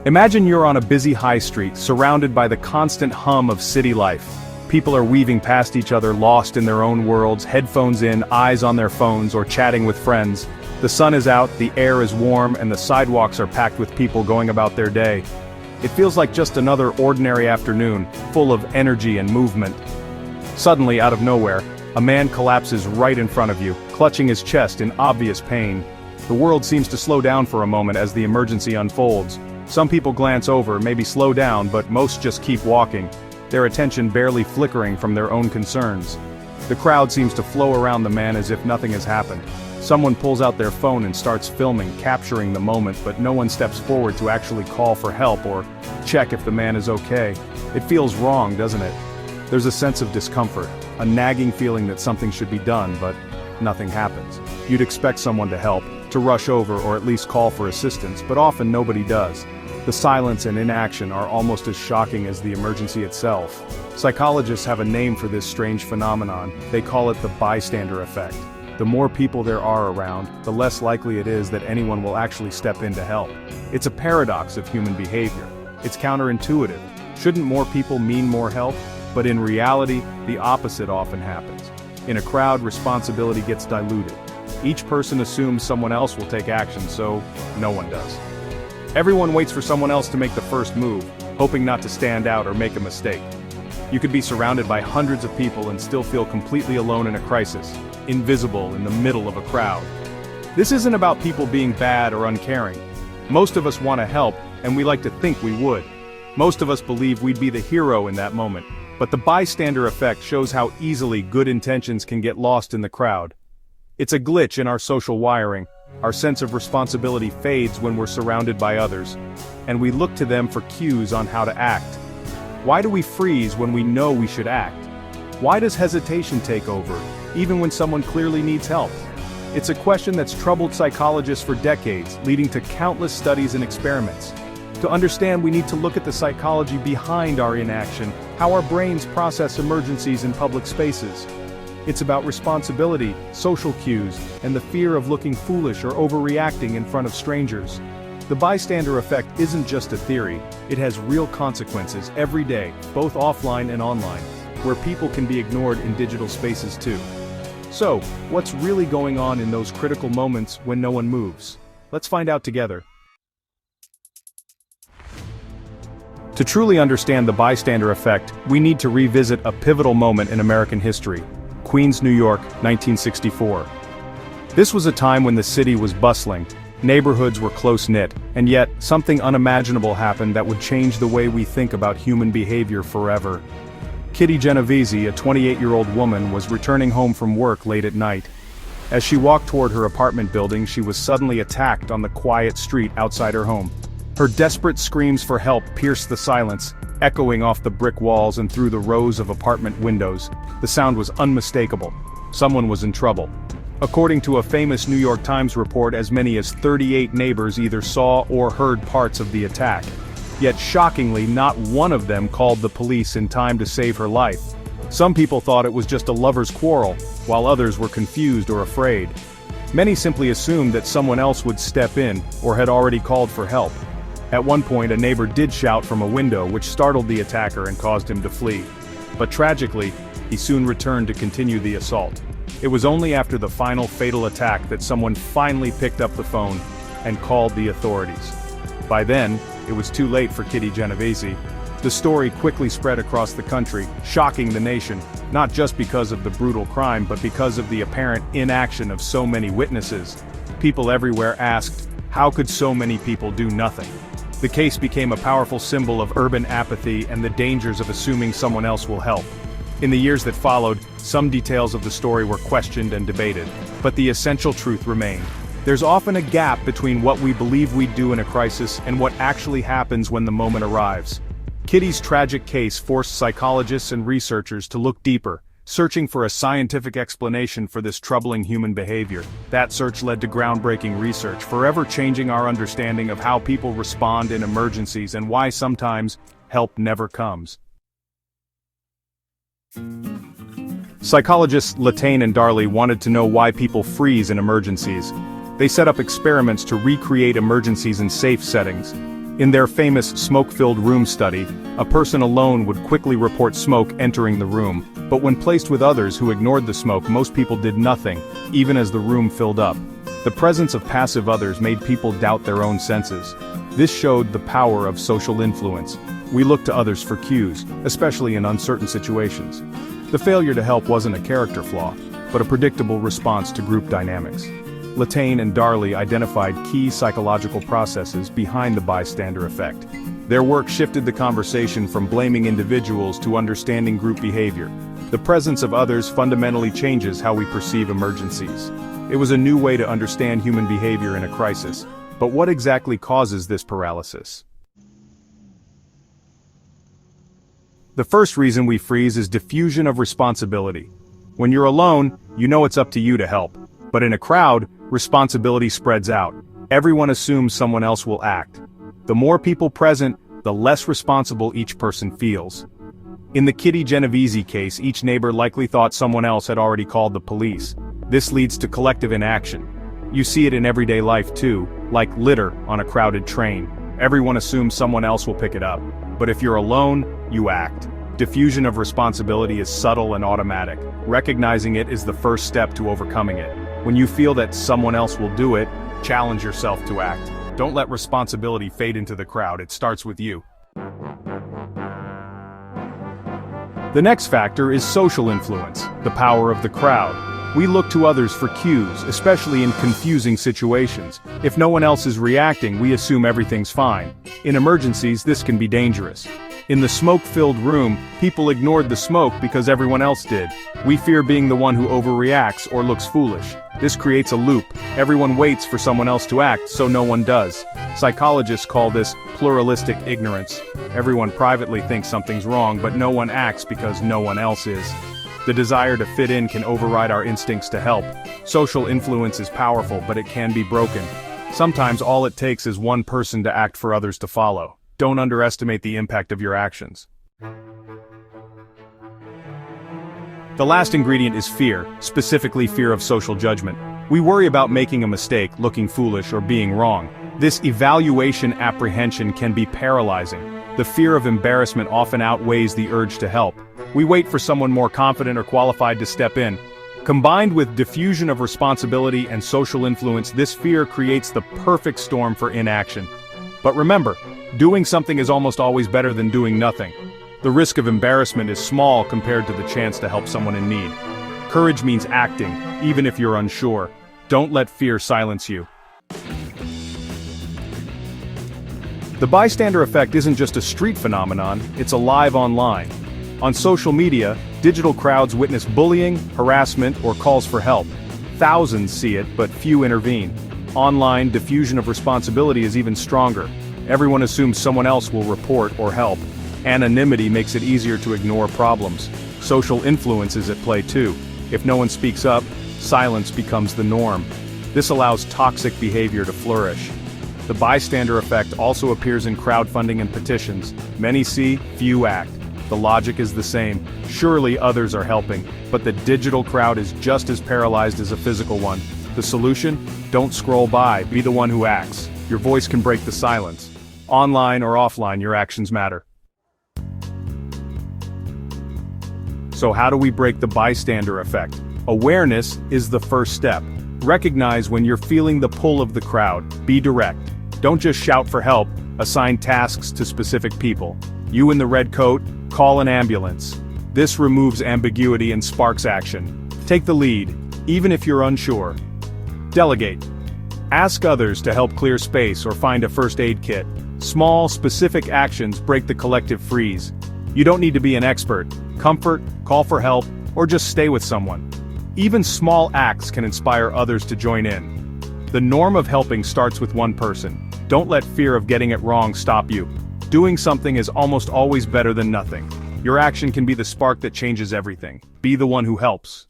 Imagine you're on a busy high street, surrounded by the constant hum of city life. People are weaving past each other, lost in their own worlds, headphones in, eyes on their phones, or chatting with friends. The sun is out, the air is warm, and the sidewalks are packed with people going about their day. It feels like just another ordinary afternoon, full of energy and movement. Suddenly, out of nowhere, a man collapses right in front of you, clutching his chest in obvious pain. The world seems to slow down for a moment as the emergency unfolds. Some people glance over, maybe slow down, but most just keep walking, their attention barely flickering from their own concerns. The crowd seems to flow around the man as if nothing has happened. Someone pulls out their phone and starts filming, capturing the moment, but no one steps forward to actually call for help or check if the man is okay. It feels wrong, doesn't it? There's a sense of discomfort, a nagging feeling that something should be done, but nothing happens. You'd expect someone to help, to rush over or at least call for assistance, but often nobody does. The silence and inaction are almost as shocking as the emergency itself. Psychologists have a name for this strange phenomenon. They call it the bystander effect. The more people there are around, the less likely it is that anyone will actually step in to help. It's a paradox of human behavior. It's counterintuitive. Shouldn't more people mean more help? But in reality, the opposite often happens. In a crowd, responsibility gets diluted. Each person assumes someone else will take action, so no one does. Everyone waits for someone else to make the first move, hoping not to stand out or make a mistake. You could be surrounded by hundreds of people and still feel completely alone in a crisis, invisible in the middle of a crowd. This isn't about people being bad or uncaring. Most of us want to help, and we like to think we would. Most of us believe we'd be the hero in that moment, but the bystander effect shows how easily good intentions can get lost in the crowd. It's a glitch in our social wiring. Our sense of responsibility fades when we're surrounded by others, and we look to them for cues on how to act. Why do we freeze when we know we should act? Why does hesitation take over, even when someone clearly needs help? It's a question that's troubled psychologists for decades, leading to countless studies and experiments. To understand, we need to look at the psychology behind our inaction, how our brains process emergencies in public spaces. It's about responsibility, social cues, and the fear of looking foolish or overreacting in front of strangers. The bystander effect isn't just a theory, it has real consequences every day, both offline and online, where people can be ignored in digital spaces too. So, what's really going on in those critical moments when no one moves? Let's find out together. To truly understand the bystander effect, we need to revisit a pivotal moment in American history. Queens, New York, 1964. This was a time when the city was bustling, neighborhoods were close-knit, and yet, something unimaginable happened that would change the way we think about human behavior forever. Kitty Genovese, a 28-year-old woman, was returning home from work late at night. As she walked toward her apartment building, she was suddenly attacked on the quiet street outside her home. Her desperate screams for help pierced the silence, echoing off the brick walls and through the rows of apartment windows. The sound was unmistakable. Someone was in trouble. According to a famous New York Times report, as many as 38 neighbors either saw or heard parts of the attack. Yet shockingly, not one of them called the police in time to save her life. Some people thought it was just a lover's quarrel, while others were confused or afraid. Many simply assumed that someone else would step in, or had already called for help. At one point, a neighbor did shout from a window, which startled the attacker and caused him to flee. But tragically, he soon returned to continue the assault. It was only after the final fatal attack that someone finally picked up the phone and called the authorities. By then, it was too late for Kitty Genovese. The story quickly spread across the country, shocking the nation, not just because of the brutal crime but because of the apparent inaction of so many witnesses. People everywhere asked, how could so many people do nothing? The case became a powerful symbol of urban apathy and the dangers of assuming someone else will help. In the years that followed, some details of the story were questioned and debated, but the essential truth remained. There's often a gap between what we believe we'd do in a crisis and what actually happens when the moment arrives. Kitty's tragic case forced psychologists and researchers to look deeper, searching for a scientific explanation for this troubling human behavior. That search led to groundbreaking research, forever changing our understanding of how people respond in emergencies and why sometimes help never comes. Psychologists Latane and Darley wanted to know why people freeze in emergencies. They set up experiments to recreate emergencies in safe settings. In their famous smoke-filled room study, a person alone would quickly report smoke entering the room, but when placed with others who ignored the smoke, most people did nothing, even as the room filled up. The presence of passive others made people doubt their own senses. This showed the power of social influence. We look to others for cues, especially in uncertain situations. The failure to help wasn't a character flaw, but a predictable response to group dynamics. Latane and Darley identified key psychological processes behind the bystander effect. Their work shifted the conversation from blaming individuals to understanding group behavior. The presence of others fundamentally changes how we perceive emergencies. It was a new way to understand human behavior in a crisis. But what exactly causes this paralysis? The first reason we freeze is diffusion of responsibility. When you're alone, you know it's up to you to help. But in a crowd, responsibility spreads out. Everyone assumes someone else will act. The more people present, the less responsible each person feels. In the Kitty Genovese case, each neighbor likely thought someone else had already called the police. This leads to collective inaction. You see it in everyday life too, like litter on a crowded train. Everyone assumes someone else will pick it up. But if you're alone, you act. Diffusion of responsibility is subtle and automatic. Recognizing it is the first step to overcoming it. When you feel that someone else will do it, challenge yourself to act. Don't let responsibility fade into the crowd, it starts with you. The next factor is social influence, the power of the crowd. We look to others for cues, especially in confusing situations. If no one else is reacting, we assume everything's fine. In emergencies, this can be dangerous. In the smoke-filled room, people ignored the smoke because everyone else did. We fear being the one who overreacts or looks foolish. This creates a loop. Everyone waits for someone else to act, so no one does. Psychologists call this pluralistic ignorance. Everyone privately thinks something's wrong, but no one acts because no one else is. The desire to fit in can override our instincts to help. Social influence is powerful, but it can be broken. Sometimes all it takes is one person to act for others to follow. Don't underestimate the impact of your actions. The last ingredient is fear, specifically fear of social judgment. We worry about making a mistake, looking foolish, or being wrong. This evaluation apprehension can be paralyzing. The fear of embarrassment often outweighs the urge to help. We wait for someone more confident or qualified to step in. Combined with diffusion of responsibility and social influence, this fear creates the perfect storm for inaction. But remember, doing something is almost always better than doing nothing. The risk of embarrassment is small compared to the chance to help someone in need. Courage means acting, even if you're unsure. Don't let fear silence you. The bystander effect isn't just a street phenomenon, it's alive online. On social media, digital crowds witness bullying, harassment, or calls for help. Thousands see it, but few intervene. Online, diffusion of responsibility is even stronger. Everyone assumes someone else will report or help. Anonymity makes it easier to ignore problems. Social influence is at play too. If no one speaks up, silence becomes the norm. This allows toxic behavior to flourish. The bystander effect also appears in crowdfunding and petitions. Many see, few act. The logic is the same. Surely others are helping, but the digital crowd is just as paralyzed as a physical one. The solution? Don't scroll by, be the one who acts. Your voice can break the silence. Online or offline, your actions matter. So how do we break the bystander effect? Awareness is the first step. Recognize when you're feeling the pull of the crowd. Be direct. Don't just shout for help, assign tasks to specific people. You in the red coat, call an ambulance. This removes ambiguity and sparks action. Take the lead, even if you're unsure. Delegate. Ask others to help clear space or find a first aid kit. Small, specific actions break the collective freeze. You don't need to be an expert. Comfort, call for help, or just stay with someone. Even small acts can inspire others to join in. The norm of helping starts with one person. Don't let fear of getting it wrong stop you. Doing something is almost always better than nothing. Your action can be the spark that changes everything. Be the one who helps.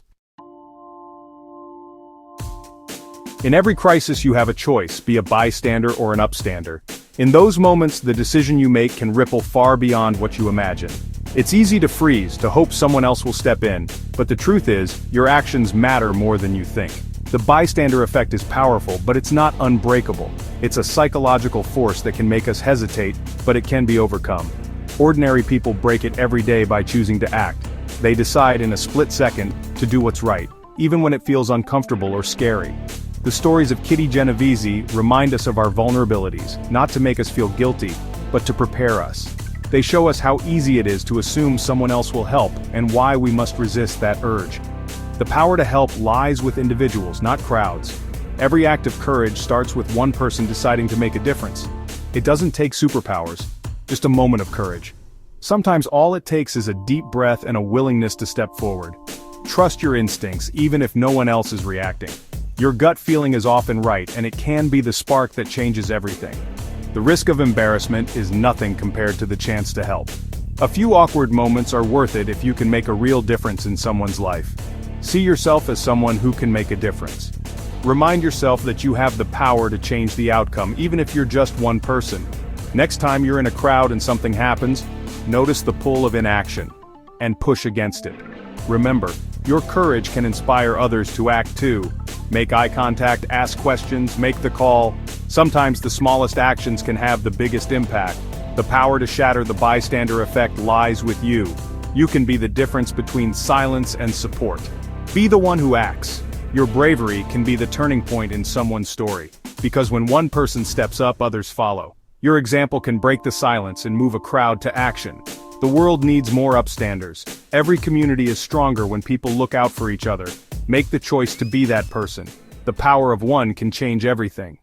In every crisis you have a choice, be a bystander or an upstander. In those moments, the decision you make can ripple far beyond what you imagine. It's easy to freeze, to hope someone else will step in, but the truth is, your actions matter more than you think. The bystander effect is powerful, but it's not unbreakable. It's a psychological force that can make us hesitate, but it can be overcome. Ordinary people break it every day by choosing to act. They decide in a split second to do what's right, even when it feels uncomfortable or scary. The stories of Kitty Genovese remind us of our vulnerabilities, not to make us feel guilty, but to prepare us. They show us how easy it is to assume someone else will help and why we must resist that urge. The power to help lies with individuals, not crowds. Every act of courage starts with one person deciding to make a difference. It doesn't take superpowers, just a moment of courage. Sometimes all it takes is a deep breath and a willingness to step forward. Trust your instincts, even if no one else is reacting. Your gut feeling is often right, and it can be the spark that changes everything. The risk of embarrassment is nothing compared to the chance to help. A few awkward moments are worth it if you can make a real difference in someone's life. See yourself as someone who can make a difference. Remind yourself that you have the power to change the outcome, even if you're just one person. Next time you're in a crowd and something happens, notice the pull of inaction, and push against it. Remember, your courage can inspire others to act too. Make eye contact, ask questions, make the call. Sometimes the smallest actions can have the biggest impact. The power to shatter the bystander effect lies with you. You can be the difference between silence and support. Be the one who acts. Your bravery can be the turning point in someone's story. Because when one person steps up, others follow. Your example can break the silence and move a crowd to action. The world needs more upstanders. Every community is stronger when people look out for each other. Make the choice to be that person. The power of one can change everything.